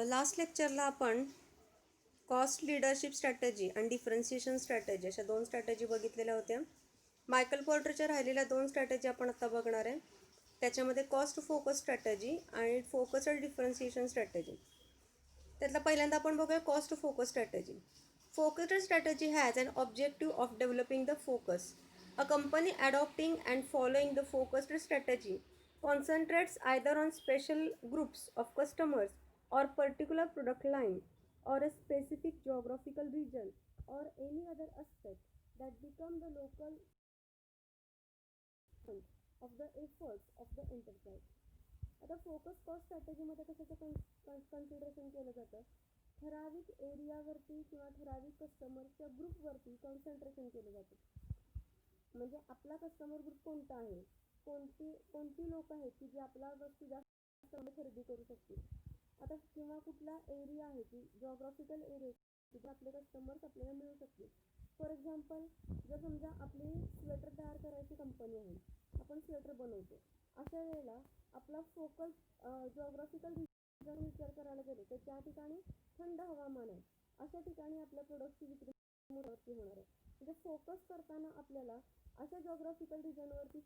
Last लेक्चरला आपण cost leadership strategy आणि differentiation strategy अशा दोन स्ट्रॅटेजी बघितलेल्या होत्या. मायकल पोर्टरच्या राहिलेल्या दोन स्ट्रॅटेजी आपण आता बघणार आहे. त्याच्यामध्ये कॉस्ट फोकस स्ट्रॅटेजी आणि फोकस्ड डिफरन्शिएशन स्ट्रॅटेजी. त्यातला पहिल्यांदा आपण बघूया cost focus strategy. Focused strategy has an objective of developing the focus. A company adopting and following the focused strategy concentrates either on special groups of customers or particular product line or a specific geographical region or any other aspect that become the local of the efforts of the enterprise. आता focus cost स्ट्रॅटेजीमध्ये कशाचं consideration केलं जातं? ठराविक एरियावरती किंवा ठराविक कस्टमरच्या ग्रुपवरती concentration केलं जातं. म्हणजे आपला कस्टमर ग्रुप कोणता आहे, कोणती लोक आहेत की जे आपला वस्तू जास्त खरेदी करू शकतील. आता किंवा कुठला एरिया आहे की जॉग्राफिकल एरिया तिथे आपले कस्टमर्स आपल्याला मिळू शकतील. फॉर एक्झाम्पल, जर समजा आपली स्वेटर तयार करायची कंपनी आहे, आपण स्वेटर बनवतो, अशा वेळेला आपला फोकस जॉग्राफिकल रिजन विचार करायला गेलो तर त्या ठिकाणी थंड हवामान आहे, अशा ठिकाणी आपल्या प्रोडक्टची विक्री मोठ्यावरती होणार आहे. म्हणजे फोकस करताना आपल्याला अशा जॉग्राफिकल रिजनवरती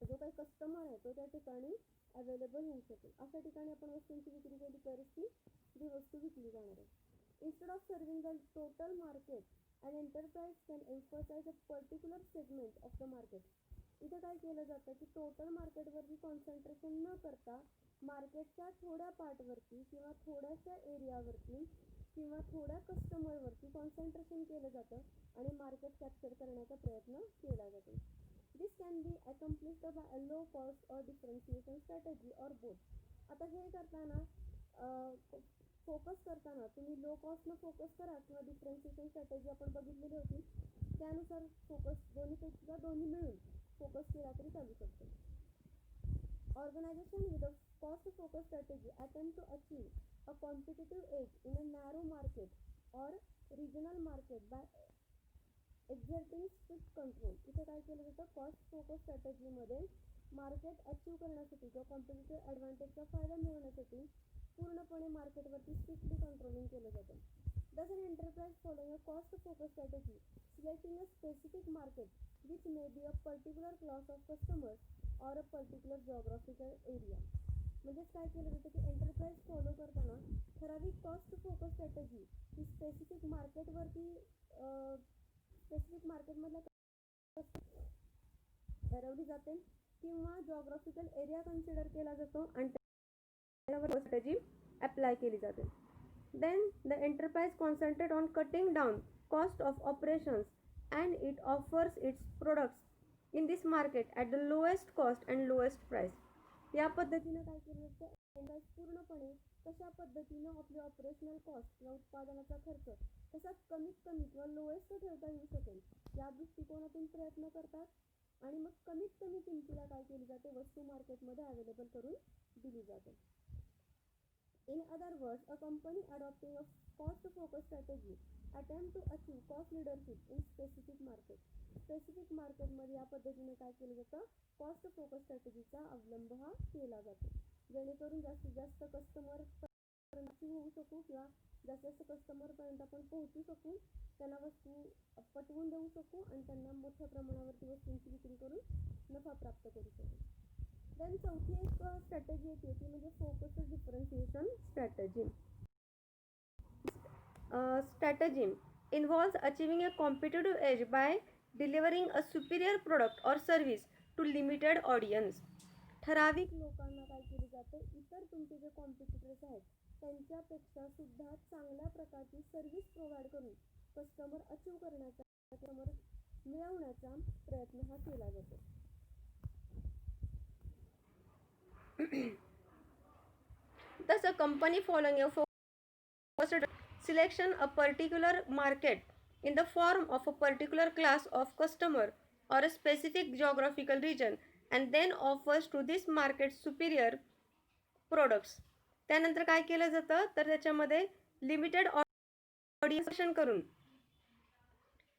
जो काही कस्टमर आहे तो त्या ठिकाणी अवेलेबल होऊ शकेल. अशा ठिकाणी आपण वस्तूंची विक्री केली तरच ती वस्तू विकली जाणार आहे. Instead of serving the total market, an enterprise can emphasize a particular segment of the market. इथे काय केलं जातं की टोटल मार्केटवरती कॉन्सन्ट्रेशन न करता मार्केटच्या थोड्या पार्टवरती किंवा थोड्याशा एरियावरती किंवा थोड्या कस्टमरवरती कॉन्सन्ट्रेशन केलं जातं आणि मार्केट कॅप्चर करण्याचा प्रयत्न केला जातो. This can be accomplished by a low cost or differentiation strategy or both. आता हे करताना फोकस करताना तुम्ही लो कॉस्टनं फोकस करा किंवा डिफरन्शिएशन स्ट्रॅटेजी आपण बघितलेली होती, त्यानुसार फोकस दोन्ही मिळून फोकस केला तरी चालू शकतो. Organization with a cost focus strategy attempt to achieve a competitive edge in a narrow market or regional market by exerting strict control. इथे काय केलं जातं? कॉस्ट फोकस स्ट्रॅटेजीमध्ये मार्केट अचीव करण्यासाठी किंवा कॉम्पिटिटिव्ह ॲडव्हान्टेजचा फायदा मिळवण्यासाठी पूर्णपणे मार्केटवरती स्ट्रिक्टली कंट्रोलिंग केलं जातं. Thus an enterprise following a cost focus strategy selecting a specific market which may be a particular class of customers or a particular geographical area. म्हणजे काय केलं जातं की एंटरप्राइज फॉलो करताना ठराविक कॉस्ट फोकस स्ट्रॅटेजी ही specific मार्केटमधल्या ठरवली जाते किंवा जॉग्राफिकल एरिया कन्सिडर केला जातो आणि त्यावर स्ट्रॅटेजी अप्लाय केली जाते. Then the enterprise concentrate on cutting down cost of operations and it offers its products in this market at the lowest cost and lowest price. या पद्धतीने काय केलं जातं? एंटरप्राइज पूर्णपणे कशा पद्धतीनं आपली ऑपरेशनल कॉस्ट किंवा उत्पादनाचा खर्च कसा कमीत कमी किंवा लोएस्ट ठेवता येऊ शकेल या दृष्टिकोनातून प्रयत्न करतात आणि मग कमीत कमी किमतीला काय केली जाते? वस्तू मार्केटमध्ये अवेलेबल करून दिली जाते. In other words, a company adopting a cost-focused strategy attempt to achieve cost leadership in specific market. Specific marketमध्ये या पद्धतीने काय केलं जातं? कॉस्ट फोकस स्ट्रॅटेजीचा अवलंब हा केला जातो, जेणेकरून जास्तीत जास्त कस्टमर होऊ शकू किंवा जास्तीत जास्त कस्टमरपर्यंत आपण पोहोचू शकू, त्यांना वस्तू पटवून देऊ शकू आणि त्यांना मोठ्या प्रमाणावरती वस्तूंची विक्री करून नफा प्राप्त करू शकू. देन चौथी एक स्ट्रॅटेजी येते ती म्हणजे focused differentiation strategy. Strategy involves achieving a competitive edge by delivering a superior product or service to limited audience. ठराविक लोकांना काय केलं जातं? इतर तुमचे जे कॉम्पिटिटर्स आहेत त्यांच्यापेक्षा सुद्धा चांगल्या प्रकारची सर्व्हिस प्रोव्हाइड करून कस्टमर अचीव करण्याचा, कस्टमर मिळवण्याचा प्रयत्न हा केला जातो. Thus a company following a focused selection a particular market in the form of a particular class of customer or a specific geographical region and then offers to this market superior products. त्यानंतर काय केलं जातं? तर त्याच्यामध्ये limited audience करून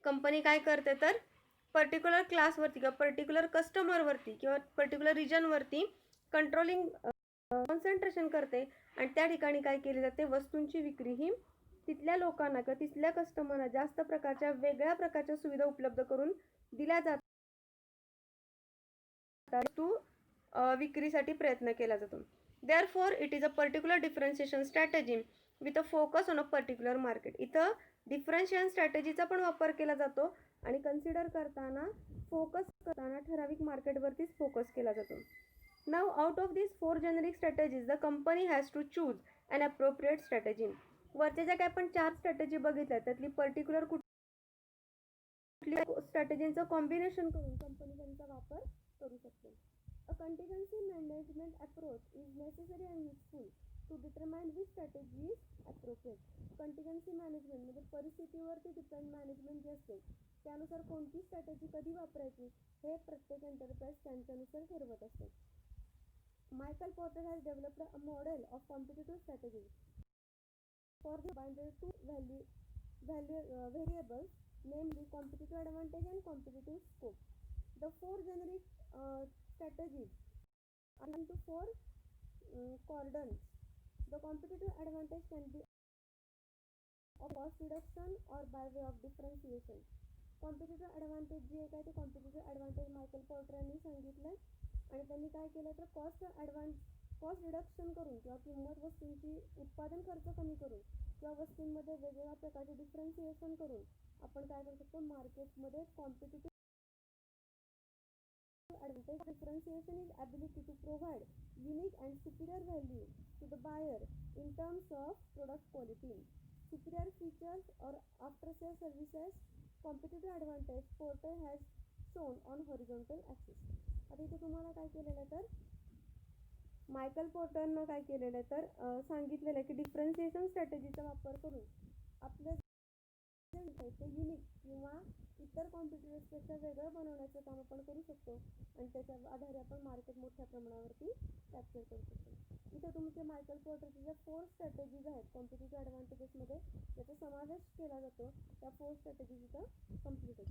company काय करते तर पर्टिक्युलर क्लासवरती किंवा पर्टिक्युलर कस्टमरवरती किंवा पर्टिक्युलर रिजनवरती कंट्रोलिंग कॉन्सन्ट्रेशन करते आणि त्या ठिकाणी काय केले जाते, वस्तूंची विक्री ही तिथल्या लोकांना किंवा तिथल्या कस्टमरना जास्त प्रकारच्या वेगळ्या प्रकारच्या सुविधा उपलब्ध करून दिल्या जातात. वस्तू विक्रीसाठी प्रयत्न केला जातो. Therefore, it is a particular differentiation strategy with a focus on a particular market. इथं डिफरन्शिएशन स्ट्रॅटेजीचा पण वापर केला जातो आणि कन्सिडर करताना फोकस करताना ठराविक मार्केटवरतीच फोकस केला जातो. Now out of this 4 generic strategies the company has to choose an appropriate strategy. वरच्या ज्या काय आपण 4 स्ट्रॅटेजी बघितल्या त्यातली पर्टिक्युलर कुठल्या स्ट्रॅटेजींचं कॉम्बिनेशन करून कंपनी त्यांचा वापर करू शकते. A contingency management approach is necessary and useful to determine which strategy is appropriate. Contingency management म्हणजे परिस्थितीवरती डिपेंड मॅनेजमेंट जे असते त्यानुसार कोणती स्ट्रॅटेजी कधी वापरायची हे प्रत्येक एंटरप्राइज त्यांच्यानुसार ठरवत असते. Michael Porter has developed a model of competitive strategies. For the binary two variables, namely competitive advantage and competitive scope. The 4 generic strategies are into 4 quadrants. The competitive advantage can be of cost reduction or by way of differentiation. Competitive advantage जे काय ते competitive advantage Michael porter यांनी सांगितलं आणि त्यांनी काय केलं तर कॉस्ट रिडक्शन करून किंवा किंमत वस्तूंची उत्पादन खर्च कमी करून किंवा वस्तूंमध्ये वेगवेगळ्या प्रकारचे डिफरन्सिएशन करून आपण काय करू शकतो, मार्केटमध्ये competitive advantage. Differentiation is ability to provide unique and superior value to the buyer in terms of product quality, superior features or after sale services. Competitive advantage Porter has shown on horizontal axis. आता इथे तुम्हाला काय केलेलं तर Michael पोर्टरनं काय केलेलं तर सांगितलेलं आहे की डिफरन्सिएशन स्ट्रॅटेजीचा वापर करून आपलं ते युनिक किंवा इतर कॉम्पिटिटर्सपेक्षा वेगळं बनवण्याचं काम आपण करू शकतो आणि त्याच्या आधारे आपण मार्केट मोठ्या प्रमाणावरती कॅप्चर करू शकतो. इथे तुमचे मायकल पोर्टरचे ज्या 4 स्ट्रॅटेजीज आहेत कॉम्पिटिटिव्ह ॲडव्हान्टेजेसमध्ये त्याचा समावेश केला जातो. त्या 4 स्ट्रॅटेजीज इथं कम्प्लीट होतात.